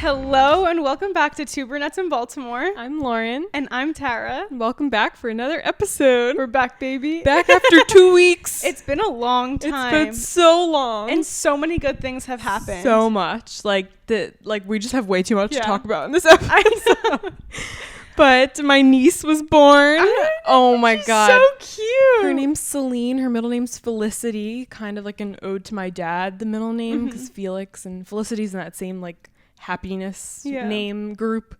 Hello and welcome back to Two Brunettes in Baltimore. I'm Lauren. And I'm Tara. Welcome back for another episode. We're back, baby. Back after 2 weeks. It's been a long time. It's been so long. And so many good things have happened. So much. Like we just have way too much to talk about in this episode. But my niece was born. Oh my God. So cute. Her name's Celine. Her middle name's Felicity. Kind of like an ode to my dad, the middle name, because Felix and Felicity's in that same like happiness name group.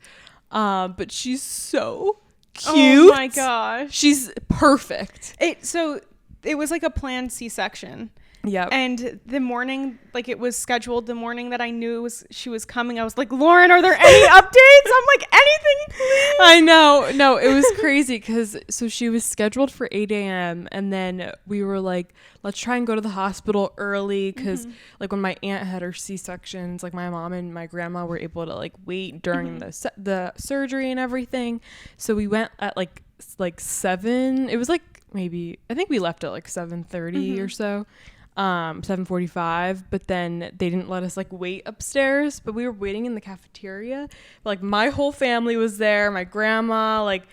But she's so cute. Oh my gosh. She's perfect. It was like a planned C-section. Yeah. And the morning, like it was scheduled the morning that I knew she was coming, I was like, Lauren, are there any updates? I'm like, anything, please. I know. No, it was crazy because so she was scheduled for 8 a.m. and then we were like, let's try and go to the hospital early because like when my aunt had her C-sections, like my mom and my grandma were able to like wait during the surgery and everything. So we went at like 7. It was like maybe, I think we left at like 7:30 or so. 7:45, but then they didn't let us like wait upstairs, but we were waiting in the cafeteria. Like my whole family was there, my grandma, like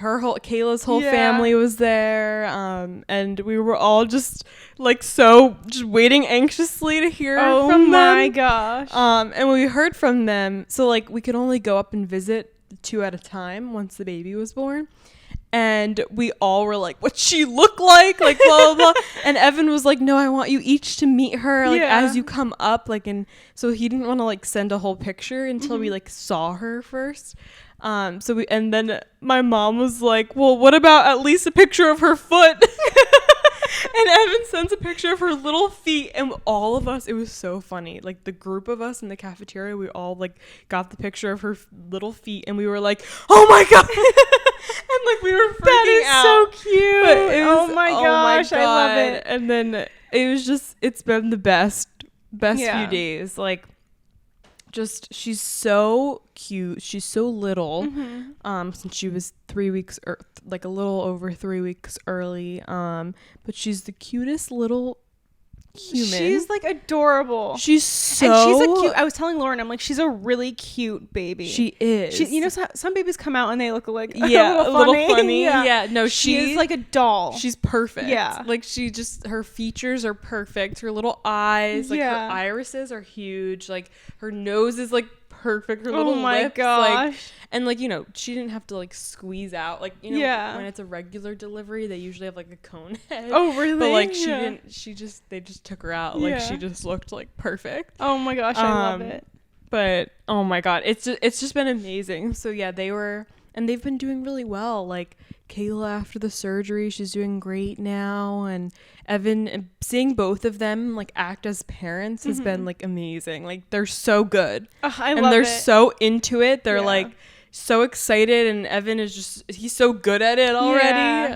Kayla's whole family was there, and we were all just like just waiting anxiously to hear from them. Oh my gosh. And we heard from them, so like we could only go up and visit 2 at a time once the baby was born. And we all were like, what'd she look like? Like, blah, blah, blah. And Evan was like, no, I want you each to meet her, like, as you come up. Like, and so he didn't want to, like, send a whole picture until we, like, saw her first. And then my mom was like, well, what about at least a picture of her foot? And Evan sends a picture of her little feet, and all of us, it was so funny. Like, the group of us in the cafeteria, we all, like, got the picture of her little feet, and we were like, oh, my God. And, like, we were freaking out. That is so cute. Oh, my gosh. I love it. And then it was just, it's been the best few days. Like, just, she's so cute. She's so little. Since she was 3 weeks or like a little over 3 weeks early. But she's the cutest little human. She's like adorable. She's so and she's a cute. I was telling Lauren, I'm like, she's a really cute baby. She is. You know, some babies come out and they look like a little funny. No, she is like a doll. She's perfect. Yeah, like her features are perfect. Her little eyes, like her irises are huge. Like her nose is like perfect. Her little lips, gosh. Like, and like, you know, she didn't have to like squeeze out, like, you know, when it's a regular delivery they usually have like a cone head. Oh really? But like they just took her out. Like she just looked like perfect. Oh my gosh, I love it. But oh my God, it's just been amazing. So yeah, they've been doing really well. Like Kayla after the surgery, she's doing great now, and Evan, seeing both of them like act as parents has been like amazing. Like they're so good. I love it. They're so into it. They're like so excited, and Evan is he's so good at it already.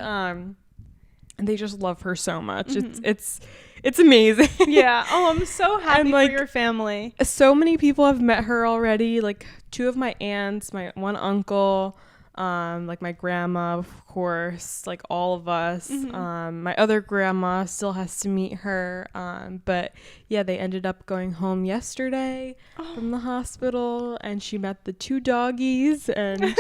And they just love her so much. It's amazing. Yeah. Oh, I'm so happy like, for your family. So many people have met her already. Like 2 of my aunts, my one uncle, like my grandma, of course, like all of us. My other grandma still has to meet her. But yeah, they ended up going home yesterday from the hospital, and she met the 2 doggies, and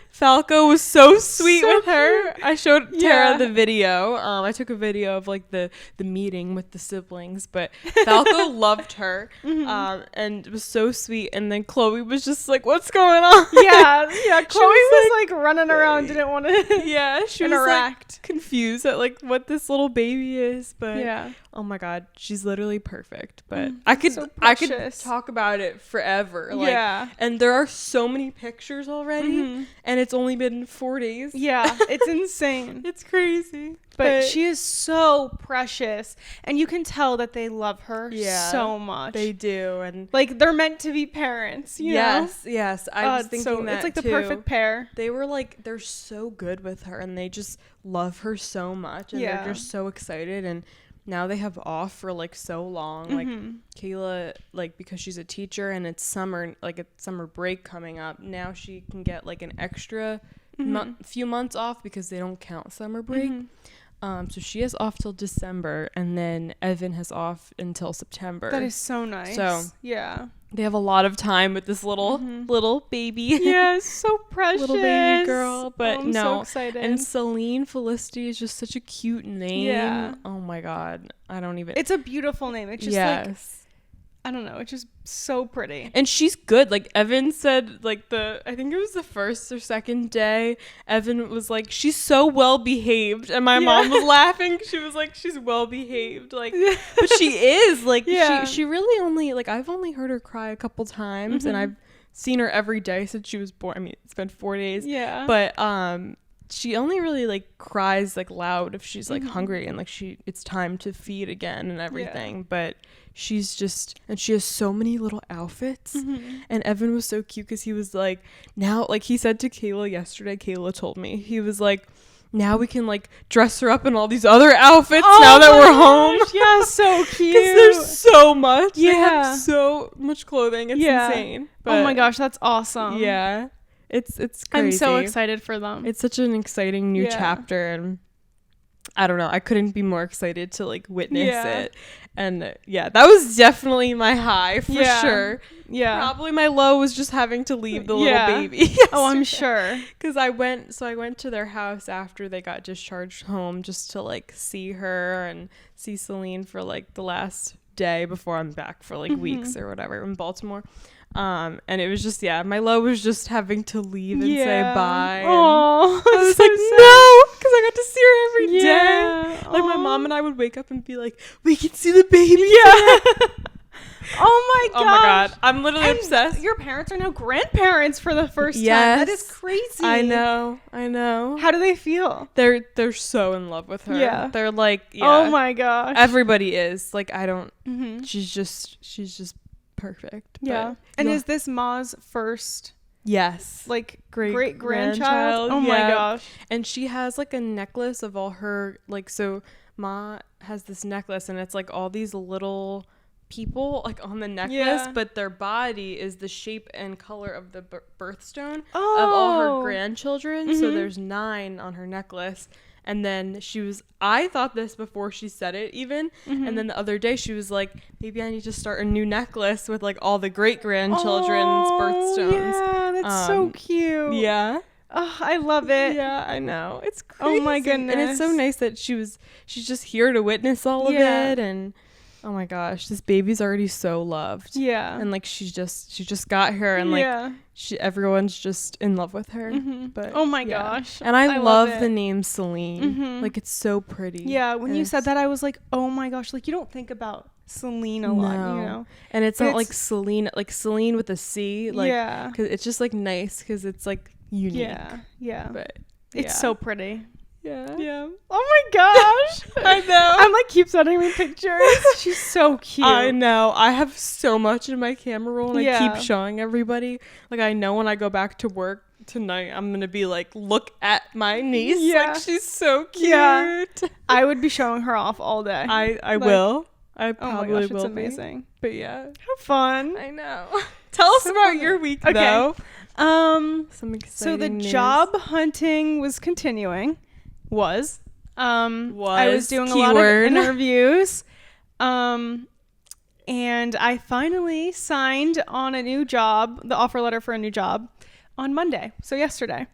Falco was so sweet with her. I showed Tara the video. I took a video of like the meeting with the siblings, but Falco loved her, and it was so sweet. And then Chloe was just like, "What's going on?" Yeah. Chloe was like running around, didn't want to. Yeah, she interact. Was like confused at like what this little baby is, but oh my God, she's literally perfect. But I could talk about it forever. Like, and there are so many pictures already, and it's only been 4 days. Yeah, it's insane. It's crazy. But she is so precious, and you can tell that they love her so much. They do, and like they're meant to be parents. You know? Yes. I was thinking that it's like too. The perfect pair. They were like, they're so good with her, and they just love her so much, and they're just so excited. And now they have off for like so long. Like Kayla, like because she's a teacher and it's summer, like a summer break coming up. Now she can get like an extra few months off because they don't count summer break. So she has off till December, and then Evan has off until September. That is so nice. So yeah, they have a lot of time with this little baby. Yeah, so precious. Little baby girl. But I'm no. so excited. And Celine Felicity is just such a cute name. Yeah. Oh my God. I don't even. It's a beautiful name. It's just like, I don't know. It's just so pretty. And she's good. Like Evan said, like I think it was the first or second day, Evan was like, she's so well behaved. And my mom was laughing. She was like, she's well behaved. Like, but she is like, she really only, like, I've only heard her cry a couple times and I've seen her every day since she was born. I mean, it's been 4 days. Yeah. But, she only really like cries like loud if she's like hungry and like it's time to feed again and everything. But she's just, and she has so many little outfits. And Evan was so cute because he was like, now, like he said to Kayla yesterday, Kayla told me, he was like, now we can like dress her up in all these other outfits now that we're home. Yeah, so cute. Because there's so much. Yeah. They have so much clothing. It's insane. But, oh my gosh, that's awesome. Yeah. It's crazy. I'm so excited for them. It's such an exciting new chapter, and I don't know. I couldn't be more excited to like witness it. And that was definitely my high for sure. Yeah. Probably my low was just having to leave the little baby. Yesterday. Oh, I'm sure. Because I went to their house after they got discharged home just to like see her and see Celine for like the last day before I'm back for like weeks or whatever in Baltimore. And it was just my low was just having to leave and say bye. Oh, I was so like, sad. no, because I got to see her every day. Like my mom and I would wake up and be like, we can see the baby. Yeah. Oh my god, I'm literally obsessed. Your parents are now grandparents for the first time. That is crazy. I know. How do they feel? They're so in love with her. Yeah. They're like, oh my gosh. Everybody is. Like, I don't she's just perfect. Yeah. And is this Ma's first like great grandchild? Oh my gosh. And she has like a necklace of all her, like, so Ma has this necklace and it's like all these little people like on the necklace, but their body is the shape and color of the birthstone of all her grandchildren. So there's 9 on her necklace. And then I thought this before she said it even. And then the other day she was like, maybe I need to start a new necklace with like all the great grandchildren's birthstones. Yeah, that's so cute. Yeah. Oh, I love it. Yeah, I know. It's crazy. Oh my goodness. And it's so nice that she's just here to witness all of it. And oh my gosh, this baby's already so loved. Yeah. And like she just got her and like everyone's just in love with her. But oh my gosh. And I love the name Celine. Like it's so pretty. Yeah, when you said that I was like, "Oh my gosh, like you don't think about Celine a lot, you know." And it's not like Celine with a C, like cuz it's just like nice cuz it's like unique. Yeah. But it's so pretty. Yeah. Oh my gosh. I know. I'm like keep sending me pictures. She's so cute. I know. I have so much in my camera roll and I keep showing everybody. Like I know when I go back to work tonight, I'm going to be like, look at my niece. Like she's so cute. Yeah. I would be showing her off all day. I will. I probably will. It's amazing. But yeah. How fun. I know. Tell us about your week though. Some exciting so the news. Job hunting was continuing. I was doing a lot of interviews and I finally signed on a new job, the offer letter for a new job on Monday, so yesterday.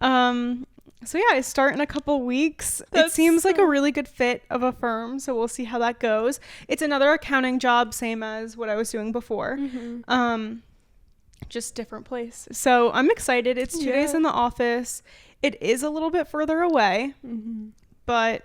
I start in a couple weeks. It seems like a really good fit of a firm, so we'll see how that goes. It's another accounting job, same as what I was doing before. Just different place, so I'm excited. It's 2 days in the office. It is a little bit further away, but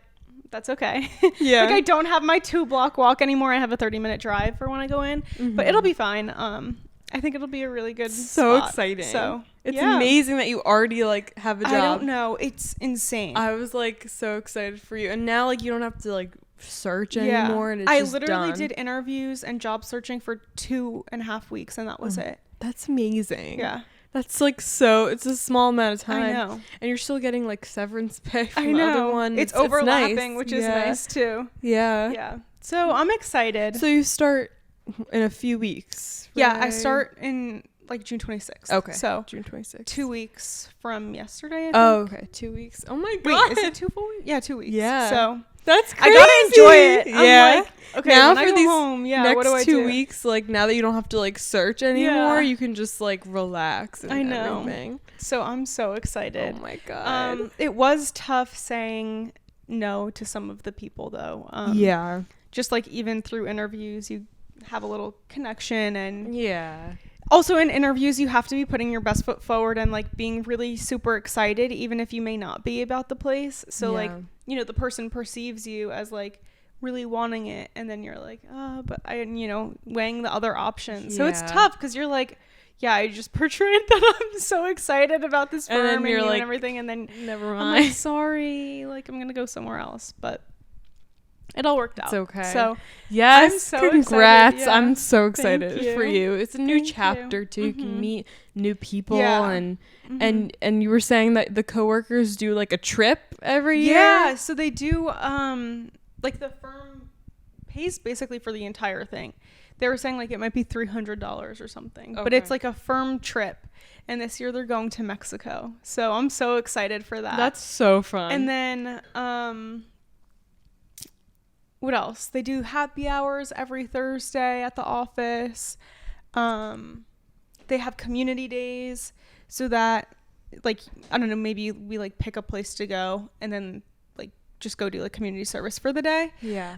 that's okay. Yeah. Like I don't have my 2-block walk anymore. I have a 30-minute drive for when I go in, but it'll be fine. I think it'll be a really good spot. Exciting. So it's amazing that you already like have a job. I don't know. It's insane. I was like so excited for you. And now like you don't have to like search anymore. And it's I literally did interviews and job searching for 2.5 weeks and that was it. That's amazing. Yeah. That's like it's a small amount of time. I know. And you're still getting like severance pay from the other one. It's overlapping, which is nice too. Yeah. Yeah. So I'm excited. So you start in a few weeks. Right? Yeah, I start in like June 26th. Okay. So June 26th. 2 weeks from yesterday, I think. Oh, okay. 2 weeks. Oh my God. Wait, is it 2 full weeks? Yeah, 2 weeks. Yeah. So that's crazy. I gotta enjoy it. Yeah. okay, now when for I go these home, next what do I 2 do? weeks, like now that you don't have to like search anymore, you can just like relax and I know. everything. So I'm so excited. Oh my god. It was tough saying no to some of the people though. Yeah. Just like even through interviews, you have a little connection, and Yeah. also in interviews you have to be putting your best foot forward and like being really super excited even if you may not be about the place. So like, you know, the person perceives you as like really wanting it, and then you're like, but I, you know, weighing the other options. So it's tough because you're like, yeah, I just portrayed that I'm so excited about this firm and, like, and everything, and then never mind. I'm like, sorry, like I'm gonna go somewhere else. But it all worked out. It's okay. So yes, I'm so congrats. excited. Yeah. I'm so excited You. for you. It's a new Thank chapter too. You can meet new people, and you were saying that the coworkers do like a trip every year. Yeah, so they do like the firm pays basically for the entire thing. They were saying like it might be $300 or something, but it's like a firm trip. And this year they're going to Mexico. So I'm so excited for that. That's so fun. And then what else? They do happy hours every Thursday at the office. They have community days so that like, I don't know, maybe we like pick a place to go and then like just go do like community service for the day. Yeah.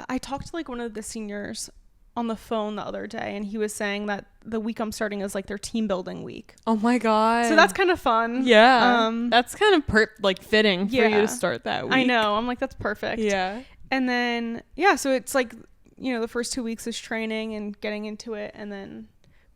I talked to like one of the seniors on the phone the other day, and he was saying that the week I'm starting is like their team building week. Oh my god. So that's kind of fun. Yeah. That's kind of like fitting for you Yeah. to start that week. I know. I'm like, that's perfect. Yeah. And then yeah, so it's like, you know, the first 2 weeks is training and getting into it, and then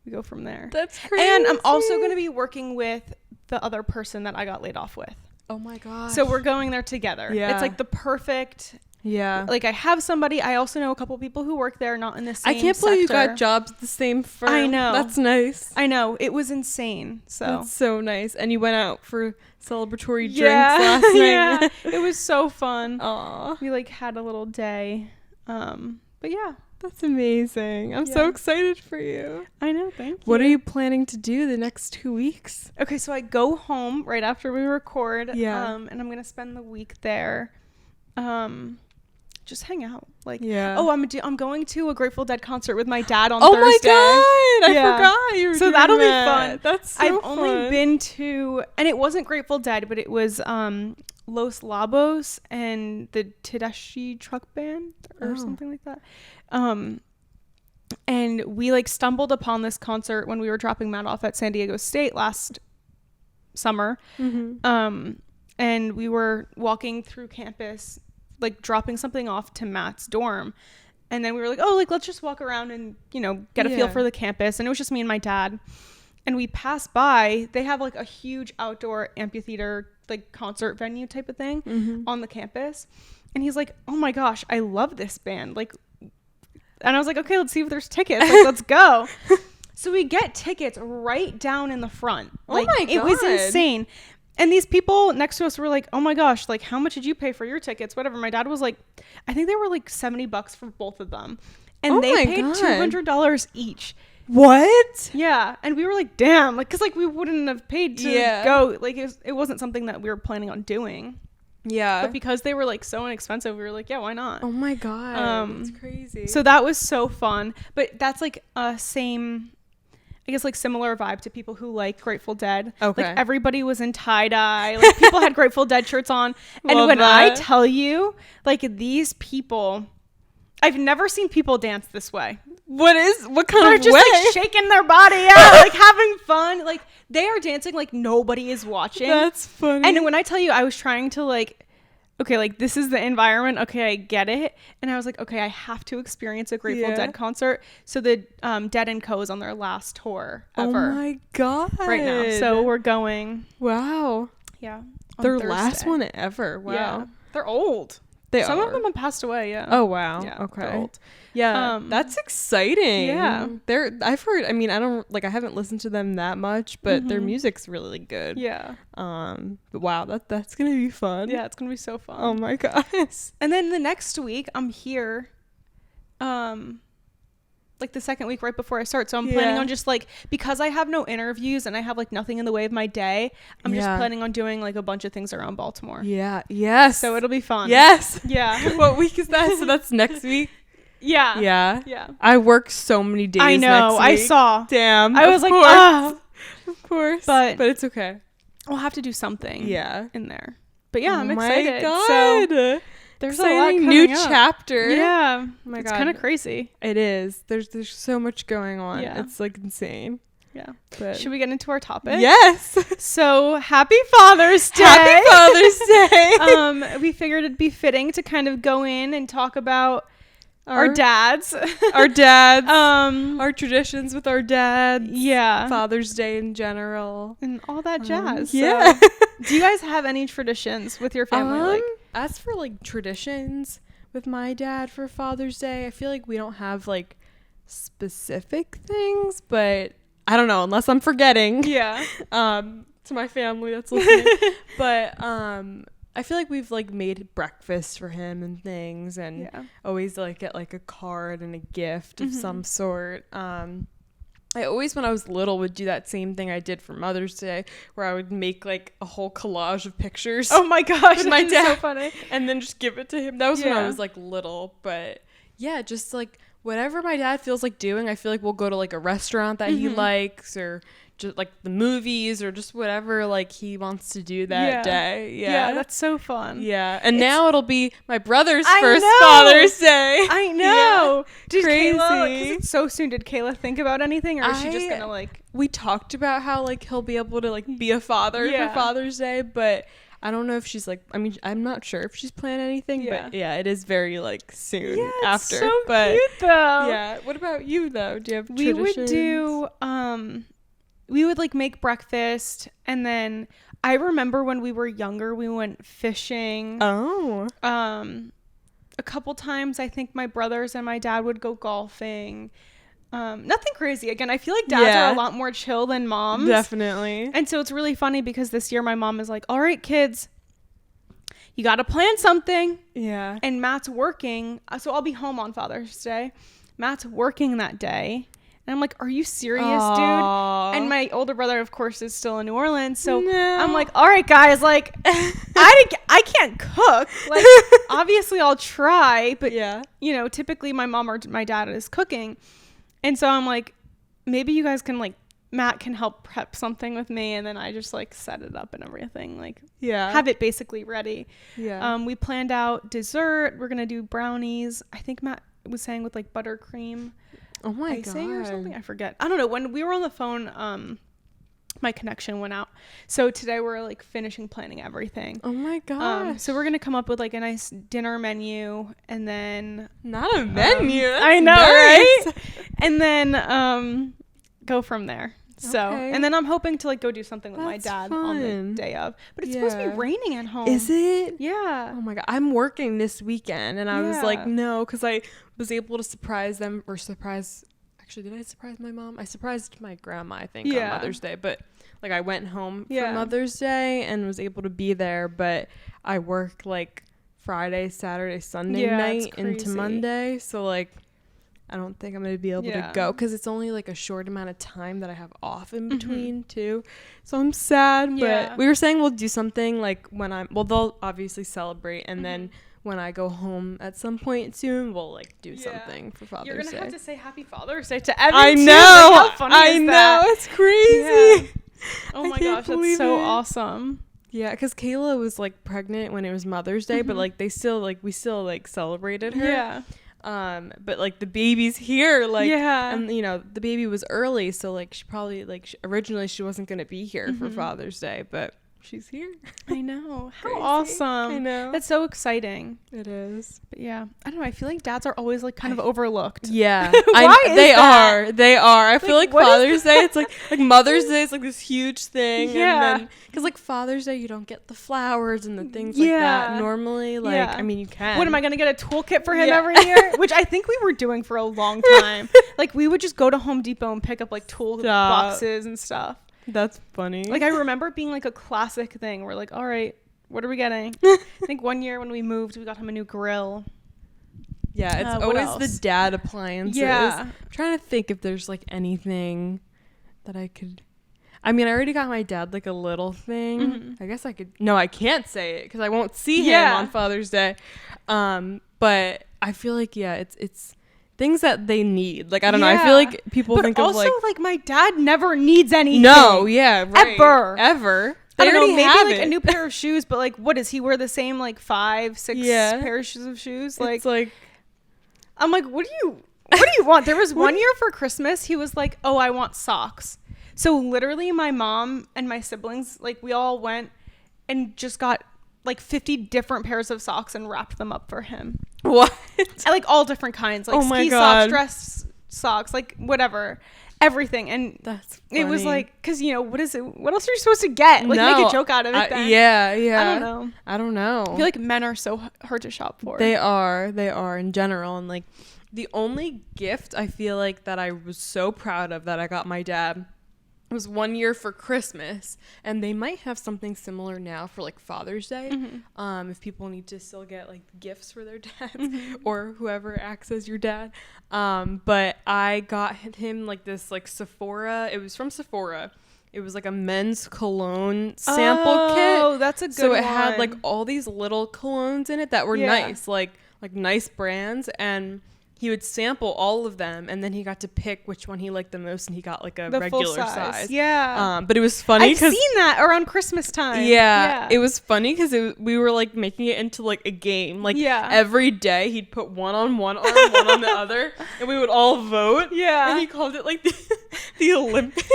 we go from there. That's crazy. And I'm also going to be working with the other person that I got laid off with. Oh my god. So we're going there together. Yeah. It's like the perfect. Yeah. Like I have somebody. I also know a couple people who work there, not in the same I can't believe you sector. got jobs at the same firm. I know. That's nice. I know. It was insane. So That's so nice. And you went out for celebratory drinks last night. Yeah. It was so fun. Aw. We like had a little day. But yeah. That's amazing. I'm so excited for you. I know. Thank you. What are you planning to do the next 2 weeks? Okay, so I go home right after we record. Yeah. And I'm gonna spend the week there. Just hang out. Like, yeah. Oh, I'm going to a Grateful Dead concert with my dad on Thursday. Oh my god! I forgot you were So doing that'll be that. fun. That's so I've fun. only been to, and it wasn't Grateful Dead, but it was Los Labos and the Tedeschi Truck Band or something like that. And we like stumbled upon this concert when we were dropping Matt off at San Diego State last summer. Mm-hmm. And we were walking through campus, like dropping something off to Matt's dorm. And then we were like, oh, like let's just walk around and, you know, get a feel for the campus. And it was just me and my dad. And we passed by, they have like a huge outdoor amphitheater, like concert venue type of thing on the campus. And he's like, oh my gosh, I love this band. Like, and I was like, okay, let's see if there's tickets. Like, let's go. So we get tickets right down in the front. Like, oh my God. It was insane. And these people next to us were like, oh my gosh, like how much did you pay for your tickets? Whatever. My dad was like, I think they were like $70 for both of them. And they paid $200 each. What? Yeah. And we were like, damn, like, cause like we wouldn't have paid to go. Like it wasn't something that we were planning on doing. Yeah. But because they were like so inexpensive, we were like, yeah, why not? Oh my God. That's crazy. So that was so fun. But that's like a same, I guess like similar vibe to people who like Grateful Dead. Okay. Like everybody was in tie-dye. Like people had Grateful Dead shirts on. And Love when that. I tell you, like these people, I've never seen people dance this way. What kind They're of just way? like shaking their body out, like having fun. Like they are dancing like nobody is watching. That's funny. And when I tell you, I was trying to like, okay, like this is the environment. Okay, I get it. And I was like, okay, I have to experience a Grateful Dead concert. So the Dead and Co is on their last tour ever. Oh my God. Right now. So we're going. Wow. Yeah. Their last one ever. Wow. Yeah. They're old. Some of them have passed away. Yeah. Oh wow. Yeah, okay. they're old. Yeah. That's exciting. Yeah. I've heard. I mean, I haven't listened to them that much, but their music's really good. Yeah. But wow, that's gonna be fun. Yeah, it's gonna be so fun. Oh my gosh. And then the next week I'm here. like the second week right before I start. So I'm planning on just like, because I have no interviews and I have like nothing in the way of my day, I'm just planning on doing like a bunch of things around Baltimore. Yeah. Yes. So it'll be fun. Yes. Yeah. What week is that? So that's next week. Yeah. Yeah. Yeah. I work so many days. I know. Next week. I saw. Damn. I was like, oh. Of course. But it's okay. We'll have to do something. Yeah. In there. But yeah, I'm excited. God. So there's exciting a lot coming new up. chapter. Yeah. Oh my it's God. kind of crazy. It is. There's so much going on. Yeah. It's like insane. Yeah. But should we get into our topic? Yes. So happy Father's Day. Happy Father's Day. We figured it'd be fitting to kind of go in and talk about our dads. Our dads. Our traditions with our dads. Yeah. Father's Day in general. And all that jazz. Yeah. So, do you guys have any traditions with your family? Like, as for like traditions with my dad for Father's Day, I feel like we don't have like specific things, but I don't know, unless I'm forgetting. Yeah. To my family that's listening. But I feel like we've like made breakfast for him and things, and always like get like a card and a gift of some sort. I always, when I was little, would do that same thing I did for Mother's Day, where I would make like a whole collage of pictures. Oh my gosh, with my dad, so funny. And then just give it to him. That was when I was like little, but yeah, just like whatever my dad feels like doing. I feel like we'll go to like a restaurant that he likes, or just like the movies, or just whatever like he wants to do that day. Yeah, that's so fun. Yeah, and now it'll be my brother's first Father's Day. I know. Yeah. Did Crazy. Kayla, 'cause it's so soon, did Kayla think about anything, or is she just gonna like? We talked about how like he'll be able to like be a father for Father's Day, but I don't know if she's like, I mean, I'm not sure if she's planning anything, but yeah, it is very like soon after. So but cute though. Yeah. What about you though? Do you have We traditions? would do we would like make breakfast, and then I remember when we were younger we went fishing. Oh. A couple times I think my brothers and my dad would go golfing. Nothing crazy. Again, I feel like dads are a lot more chill than moms. Definitely. And so it's really funny because this year my mom is like, all right, kids, you got to plan something. Yeah. And Matt's working. So I'll be home on Father's Day. Matt's working that day. And I'm like, are you serious, dude? And my older brother, of course, is still in New Orleans. So I'm like, all right, guys, like, I can't cook. Like, obviously I'll try. But, you know, typically my mom or my dad is cooking. And so I'm like, maybe you guys can, like, Matt can help prep something with me. And then I just, like, set it up and everything. Like, have it basically ready. Yeah. We planned out dessert. We're going to do brownies. I think Matt was saying with, like, buttercream. Oh my icing God. or something. I forget. I don't know. When we were on the phone, my connection went out. So today we're like finishing planning everything. Oh my God. So we're gonna come up with like a nice dinner menu, and then not a menu. I know, nice. right? And then go from there. So and then I'm hoping to like go do something with my dad on the day of. But it's supposed to be raining at home. Is it? Yeah. Oh my God. I'm working this weekend, and I was like, no, because I was able to surprise them, or actually, did I surprise my mom? I surprised my grandma, I think, on Mother's Day, but like I went home for Mother's Day and was able to be there, but I work like Friday, Saturday, Sunday night into Monday, so like I don't think I'm going to be able to go, because it's only like a short amount of time that I have off in between too. So I'm sad, but we were saying we'll do something like when they'll obviously celebrate, and then when I go home at some point soon, we'll like do something for Father's Day. You're going to have to say Happy Father's Day to Evan. I know. Like, how funny is that? It's crazy. Oh my gosh, that's so awesome. Yeah, because Kayla was like pregnant when it was Mother's Day, but like we still like celebrated her. Yeah. But like the baby's here, like, and you know, the baby was early, so like she probably like originally she wasn't gonna be here for Father's Day, but she's here. I know. How awesome. I know. That's so exciting. It is. But yeah, I don't know. I feel like dads are always like kind of overlooked. Yeah. Why is that? They are. I feel like Father's Day, it's like Mother's Day is like this huge thing. Yeah. And then, because like Father's Day, you don't get the flowers and the things like that normally. Like, I mean, you can. What, am I going to get a toolkit for him every year? Which I think we were doing for a long time. Like, we would just go to Home Depot and pick up like tool boxes and stuff. That's funny. Like, I remember it being like a classic thing. We're like, all right, what are we getting? I think one year when we moved, we got him a new grill. Yeah, it's always the dad appliances. Yeah. I'm trying to think if there's like anything that I could. I mean, I already got my dad like a little thing. Mm-hmm. I guess I could. No, I can't say it because I won't see him on Father's Day. But I feel like it's things that they need. Like I don't know. I feel like people think also, of like my dad never needs anything. No, yeah, right. Ever. They I don't know, maybe have like a new pair of shoes, but like, what does he wear the same like 5-6 pairs of shoes? Like, it's like, I'm like, what do you want? There was one year for Christmas, he was like, oh, I want socks. So literally my mom and my siblings, like we all went and just got like 50 different pairs of socks and wrapped them up for him. What? And like all different kinds, like ski socks, dress socks, like whatever. Everything. And that's funny. It was like, because what is it, what else are you supposed to get, like make a joke out of it then? Yeah I don't know. I feel like men are so hard to shop for. They are in general. And like the only gift I feel like that I was so proud of that I got my dad was one year for Christmas, and they might have something similar now for like Father's Day. If people need to still get like gifts for their dads or whoever acts as your dad. But I got him like this like Sephora. It was from Sephora. It was like a men's cologne sample kit. Oh, that's a good one. So it one. had like all these little colognes in it that were nice, like nice brands, and he would sample all of them, and then he got to pick which one he liked the most, and he got like the regular size. Yeah. But it was funny. I've seen that around Christmas time. Yeah. It was funny because we were like making it into like a game. Like every day he'd put one on one arm, one on the other, and we would all vote. Yeah. And he called it like the Olympics.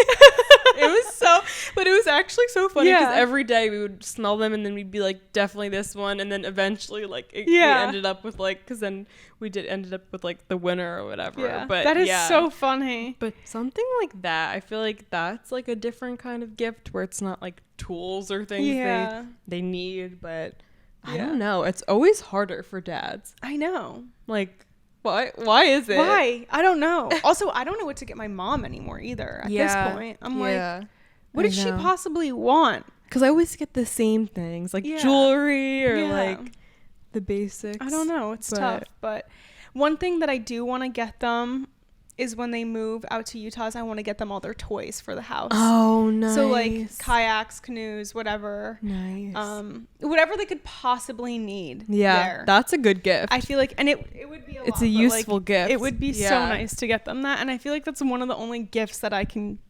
But it was actually so funny because every day we would smell them, and then we'd be like, definitely this one, and then eventually like we ended up with like, because then we ended up with like the winner or whatever. Yeah. But that is so funny. But something like that, I feel like that's like a different kind of gift where it's not like tools or things they need, but I don't know. It's always harder for dads. I know. Like, why is it? Why? I don't know. Also, I don't know what to get my mom anymore either at this point. I'm like, what does she possibly want? Because I always get the same things, like jewelry or like the basics. I don't know. It's tough. But one thing that I do want to get them is when they move out to Utah, I want to get them all their toys for the house. Oh, nice. So like kayaks, canoes, whatever. Nice. Whatever they could possibly need. Yeah, that's a good gift. I feel like, and it would be a lot. It's a useful gift. It would be so nice to get them that. And I feel like that's one of the only gifts that I can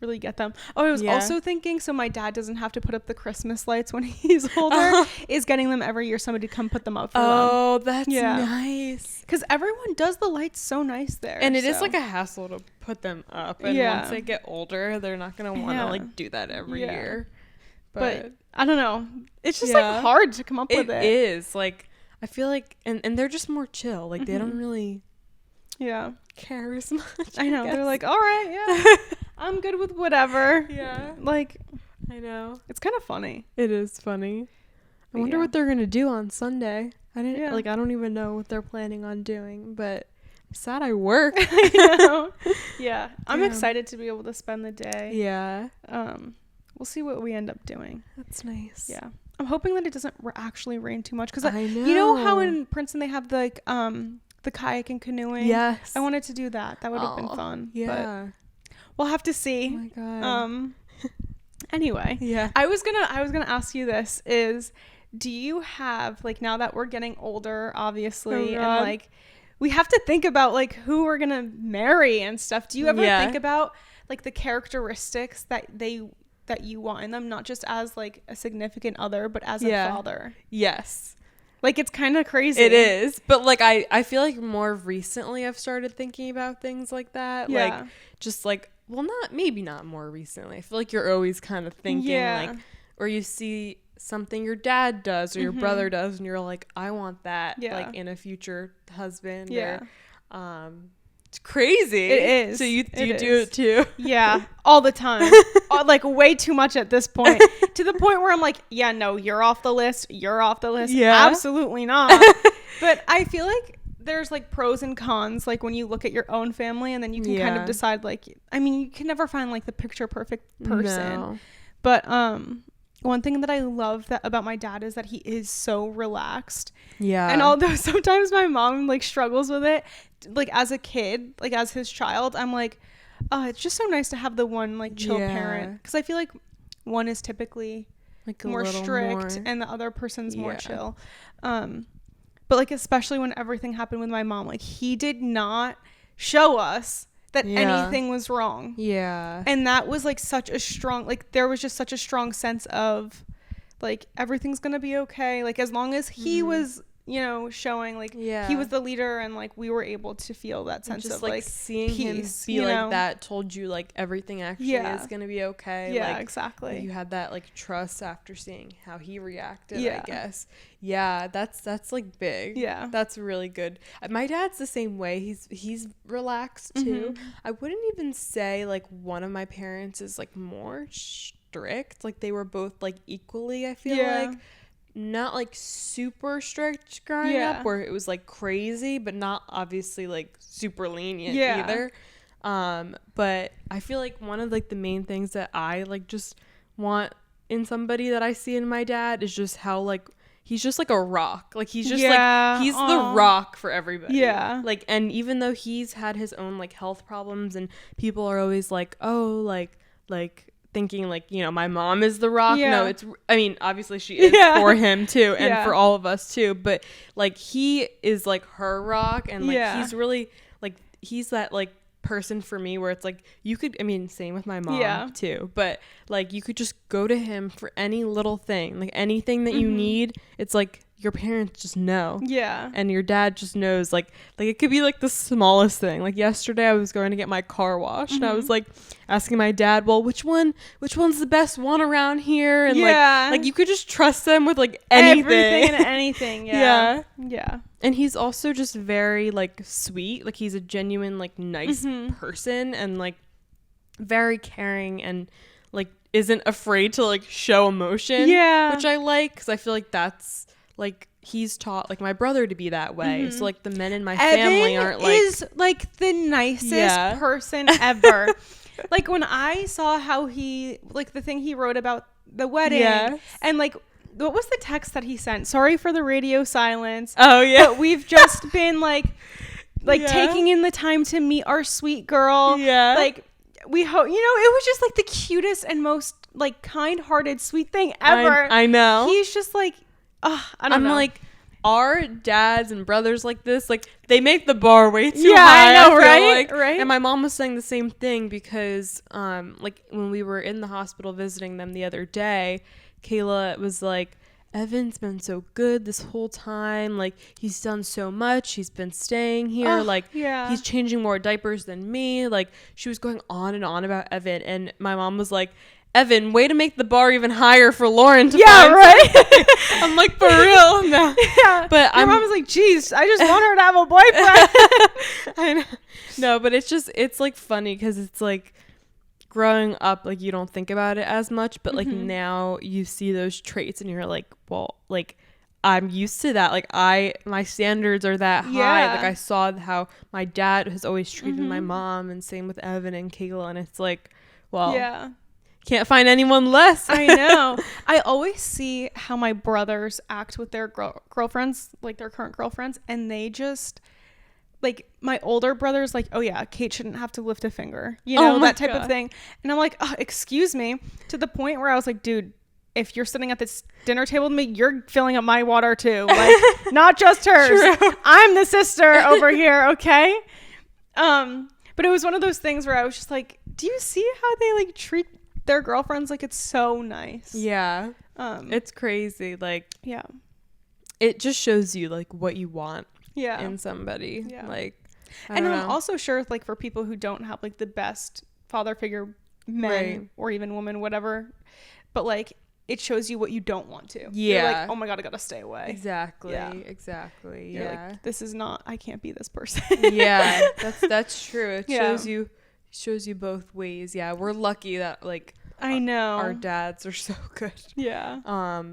really get them. Oh, I was also thinking, so my dad doesn't have to put up the Christmas lights when he's older, is getting them every year, somebody to come put them up for them. Oh, that's nice. Because everyone does the lights so nice there. And it is like a hassle to put them up. And once they get older, they're not going to want to like do that every year. But I don't know. It's just like hard to come up with it. It is. Like, I feel like, and they're just more chill. Like, they don't really care as much. I know. They're like, all right, I'm good with whatever. Yeah. Like, I know. It's kind of funny. It is funny. I wonder what they're going to do on Sunday. I don't even know what they're planning on doing, but I'm sad I work. I know. Yeah. I'm excited to be able to spend the day. Yeah. We'll see what we end up doing. That's nice. Yeah. I'm hoping that it doesn't actually rain too much. Because I know. You know how in Princeton they have the kayak and canoeing? Yes. I wanted to do that. That would have been fun. Yeah. But we'll have to see. Oh my God. Anyway. Yeah. I was gonna ask you this is, do you have, like, now that we're getting older, obviously, and like we have to think about like who we're gonna marry and stuff. Do you ever think about like the characteristics that you want in them, not just as like a significant other, but as a father? Yes. Like, it's kind of crazy. It is. But like I feel like more recently I've started thinking about things like that. Yeah. Like just like, well, not more recently. I feel like you're always kind of thinking like, or you see something your dad does or your brother does, and you're like, I want that like in a future husband. Yeah. Or, it's crazy. It is. So you do it too? Yeah, all the time. Like way too much at this point. To the point where I'm like, yeah, no, you're off the list. You're off the list. Yeah. Absolutely not. But I feel like there's like pros and cons, like when you look at your own family, and then you can kind of decide, like, I mean, you can never find like the picture perfect person. No. But one thing that I love about my dad is that he is so relaxed. Yeah. And although sometimes my mom like struggles with it, like as a kid, like as his child, I'm like, oh, it's just so nice to have the one like chill parent, because I feel like one is typically like more strict and the other person's more chill. But like especially when everything happened with my mom, like he did not show us that anything was wrong. Yeah. And that was like such a strong, like there was just such a strong sense of like everything's gonna be okay, like as long as he was, you know, showing like he was the leader, and like we were able to feel that sense of like seeing peace, him be like that told you like everything actually is gonna be okay. Yeah, like, exactly. You had that like trust after seeing how he reacted. I guess. Yeah, that's like big. Yeah, that's really good. My dad's the same way. He's relaxed too. I wouldn't even say like one of my parents is like more strict. Like they were both like equally, I feel like. Not like super strict growing up where it was like crazy, but not obviously like super lenient either. But I feel like one of like the main things that I like just want in somebody that I see in my dad is just how like he's just like a rock. Like he's just like he's the rock for everybody. Yeah. Like, and even though he's had his own like health problems and people are always like, oh, like thinking like, you know, my mom is the rock. No, it's, I mean, obviously she is for him too, and for all of us too, but like he is like her rock, and like he's really like, he's that like person for me where it's like you could, I mean, same with my mom too, but like you could just go to him for any little thing, like anything that you need. It's like your parents just know. Yeah. And your dad just knows, like it could be like the smallest thing. Like yesterday I was going to get my car washed and I was like asking my dad, well, which one's the best one around here? And like you could just trust them with like anything. Everything and anything. Yeah. Yeah. And he's also just very like sweet. Like he's a genuine like nice person, and like very caring, and like isn't afraid to like show emotion. Yeah. Which I like, because I feel like that's like he's taught like my brother to be that way. So like the men in my family aren't like, is like the nicest person ever. Like when I saw how he, like the thing he wrote about the wedding, and like what was the text that he sent? Sorry for the radio silence. Oh yeah. But we've just been like taking in the time to meet our sweet girl. Yeah. Like we hope, you know, it was just like the cutest and most like kind-hearted sweet thing ever. I know. He's just like, I don't know. I'm like, our dads and brothers like this, like they make the bar way too high. I know, right? Right. And my mom was saying the same thing, because like when we were in the hospital visiting them the other day, Kayla was like, Evan's been so good this whole time. Like he's done so much. He's been staying here. He's changing more diapers than me. Like she was going on and on about Evan, and my mom was like, Evan, way to make the bar even higher for Lauren to find right? I'm like, for real? No. Yeah. But my mom was like, geez, I just want her to have a boyfriend. I know. No, but it's like funny, because it's like growing up, like you don't think about it as much, but like now you see those traits and you're like, well, like I'm used to that. Like my standards are that high. Like I saw how my dad has always treated my mom, and same with Evan and Kayla, and it's like, well, can't find anyone less. I know. I always see how my brothers act with their girlfriends, like their current girlfriends, and they just, like, my older brother's like, oh yeah, Kate shouldn't have to lift a finger, you know, that type of thing. And I'm like, excuse me, to the point where I was like, dude, if you're sitting at this dinner table with me, you're filling up my water too, like not just hers. True. I'm the sister over here, okay? But it was one of those things where I was just like, do you see how they like treat their girlfriends? Like it's so nice. Yeah. It's crazy. Like, yeah, it just shows you like what you want in somebody. Yeah. Like, and I'm also sure like for people who don't have like the best father figure, men or even women, whatever, but like it shows you what you don't want to. Yeah. You're like, oh my God, I gotta stay away. Exactly. Yeah. Exactly. You're like, this is not, I can't be this person. Yeah. That's true. It shows you both ways. Yeah. We're lucky that like I know our dads are so good. Yeah.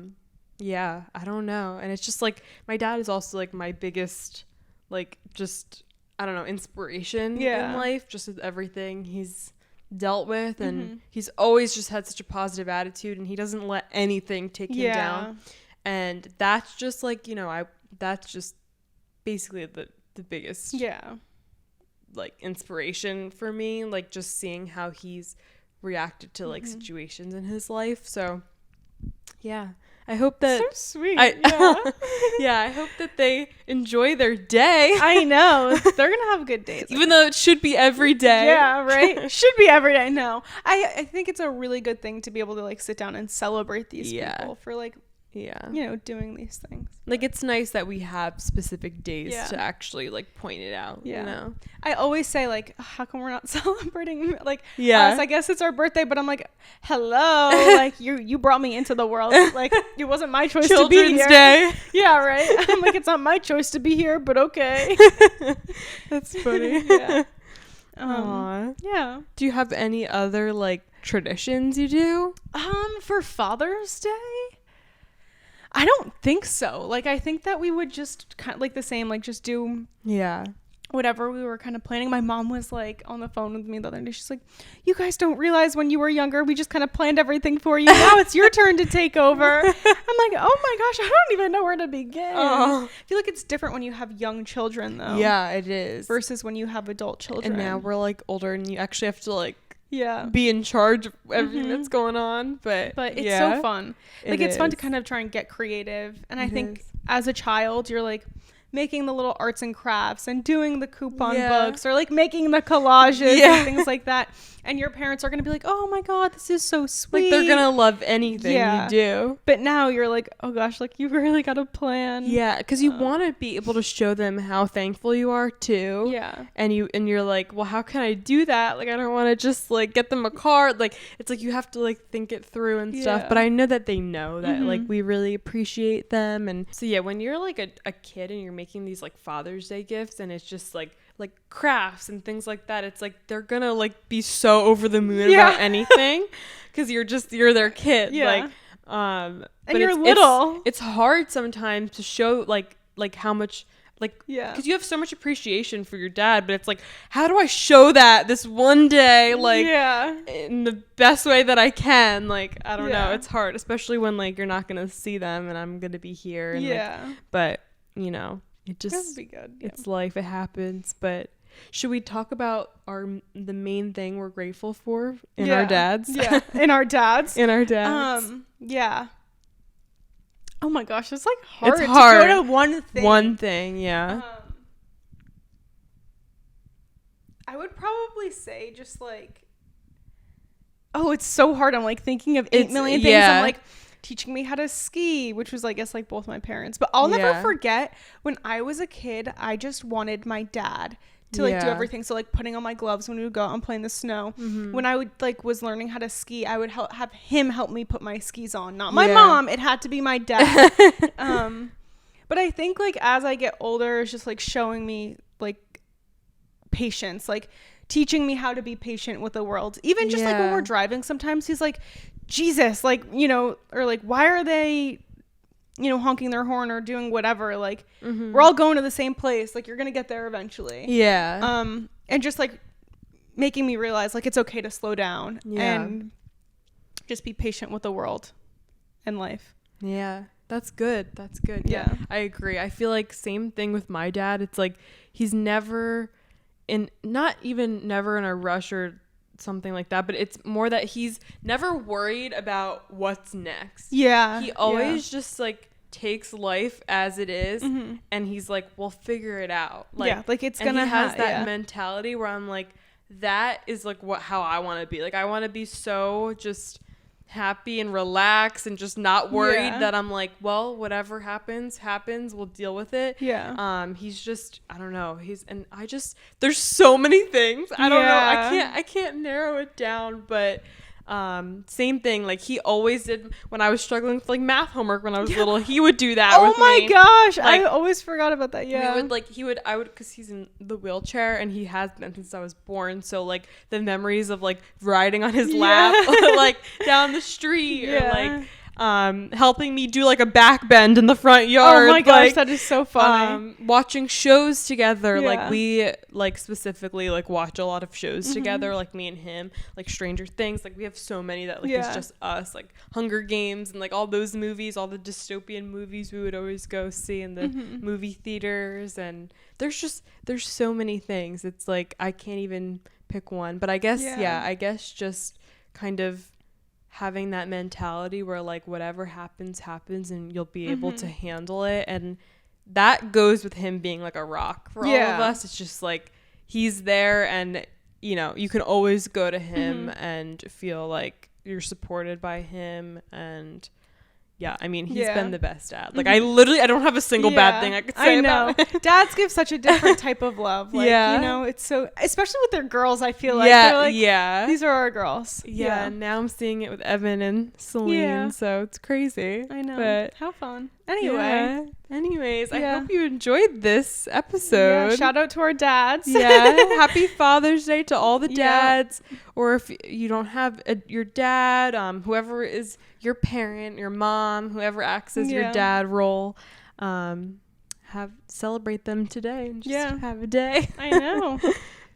Yeah. I don't know. And it's just like my dad is also like my biggest like just I don't know, inspiration in life, just with everything. He's dealt with, and he's always just had such a positive attitude, and he doesn't let anything take him down. And that's just like, you know, that's just basically the biggest like inspiration for me, like just seeing how he's reacted to like situations in his life. So yeah, I hope that so sweet. I hope that they enjoy their day. I know they're gonna have good days, even though it should be every day. Yeah, right. Should be every day. No, I think it's a really good thing to be able to like sit down and celebrate these people for like, you know, doing these things. Like, it's nice that we have specific days to actually like point it out. You know, I always say like, how come we're not celebrating like us? I guess it's our birthday, but I'm like, hello, like you brought me into the world. Like, it wasn't my choice to be here. Children's Day. Yeah, right. I'm like, it's not my choice to be here, but okay. That's funny. Yeah. Do you have any other like traditions you do? For Father's Day? I don't think so. Like, I think that we would just kind of like the same, like just do whatever we were kind of planning. My mom was like on the phone with me the other day. She's like, you guys don't realize when you were younger, we just kind of planned everything for you. Now it's your turn to take over. I'm like, oh my gosh, I don't even know where to begin. I feel like it's different when you have young children though. Yeah, it is. Versus when you have adult children. And now we're like older and you actually have to like yeah, be in charge of everything that's going on. But it's so fun. Like it's fun to kind of try and get creative. And I think as a child, you're like making the little arts and crafts and doing the coupon books or like making the collages and things like that. And your parents are going to be like, oh my God, this is so sweet. Like they're going to love anything you do. But now you're like, oh gosh, like you really got to plan. Yeah. Because you want to be able to show them how thankful you are too. Yeah. And you're like, well, how can I do that? Like, I don't want to just like get them a card. Like, it's like you have to like think it through and stuff. But I know that they know that like we really appreciate them. And so, yeah, when you're like a kid and you're making these like Father's Day gifts and it's just like crafts and things like that, it's like they're gonna like be so over the moon about anything because you're their kid. Like and you're little. It's hard sometimes to show like how much because you have so much appreciation for your dad, but it's like, how do I show that this one day like in the best way that I can? Like, I don't know, it's hard, especially when like you're not gonna see them and I'm gonna be here and like, but you know, it just be good. It's life, it happens. But should we talk about the main thing we're grateful for in our dads? In our dads. In our dads. Oh my gosh, it's like hard. It's hard to go to one thing. I would probably say just like, it's so hard. I'm like thinking of 8 million things. I'm like, teaching me how to ski, which was I guess like both my parents. But I'll never forget when I was a kid, I just wanted my dad to like do everything. So like putting on my gloves when we would go out and play in the snow. When I would like was learning how to ski, I would have him help me put my skis on, not my mom. It had to be my dad. But I think like as I get older, it's just like showing me like patience, like teaching me how to be patient with the world. Even just like when we're driving, sometimes he's like, Jesus, like, you know, or like, why are they, you know, honking their horn or doing whatever? Like, we're all going to the same place. Like, you're going to get there eventually. Yeah. And just like making me realize like it's okay to slow down and just be patient with the world and life. Yeah. That's good. That's good. Yeah. I agree. I feel like same thing with my dad. It's like he's never not even never in a rush or something like that, but it's more that he's never worried about what's next. He always just like takes life as it is, and he's like, we'll figure it out. Like, like it's gonna have that mentality where I'm like, that is like how I want to be. Like, I want to be so just happy and relaxed and just not worried that I'm like, well, whatever happens, we'll deal with it. He's just, I don't know, there's so many things. I don't know, I can't narrow it down, but same thing, like he always did when I was struggling with like math homework when I was little. He would do that with me. Oh my gosh, like, I always forgot about that. I would because he's in the wheelchair and he has been since I was born, so like the memories of like riding on his lap like down the street or like helping me do like a back bend in the front yard. Oh my gosh, that is so funny. Watching shows together. Yeah. Like we like specifically like watch a lot of shows together, like me and him, like Stranger Things. Like we have so many that like it's just us, like Hunger Games and like all those movies, all the dystopian movies we would always go see in the movie theaters. And there's so many things. It's like I can't even pick one, but I guess I guess just kind of having that mentality where like whatever happens and you'll be able to handle it. And that goes with him being like a rock for all of us. It's just like he's there, and you know, you can always go to him and feel like you're supported by him. And yeah, I mean, he's been the best dad. Like I don't have a single bad thing I could say about it. Dads give such a different type of love. Like, you know, it's so, especially with their girls, I feel like they're like, these are our girls. Yeah. And now I'm seeing it with Evan and Celine, so it's crazy. I know. But how fun. Anyway. I hope you enjoyed this episode. Yeah, shout out to our dads. Happy Father's Day to all the dads. Or if you don't have your dad, whoever is your parent, your mom, whoever acts as your dad role, celebrate them today and just have a day. I know.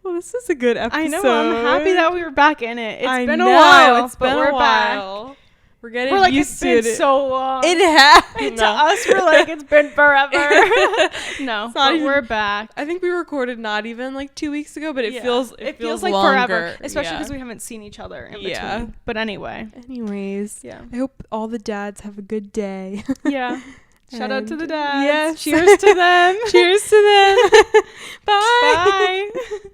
Well, this is a good episode. I know. I'm happy that we were back in it. It's been a while, but we're back. We're getting used to it. It's been so long. It has. To us, we're like, it's been forever. No, but we're back. I think we recorded not even like 2 weeks ago, but it feels like longer. Forever, especially because we haven't seen each other in between. But anyways, I hope all the dads have a good day. Shout out to the dads. Yes. Cheers to them. Cheers to them. Bye. Bye.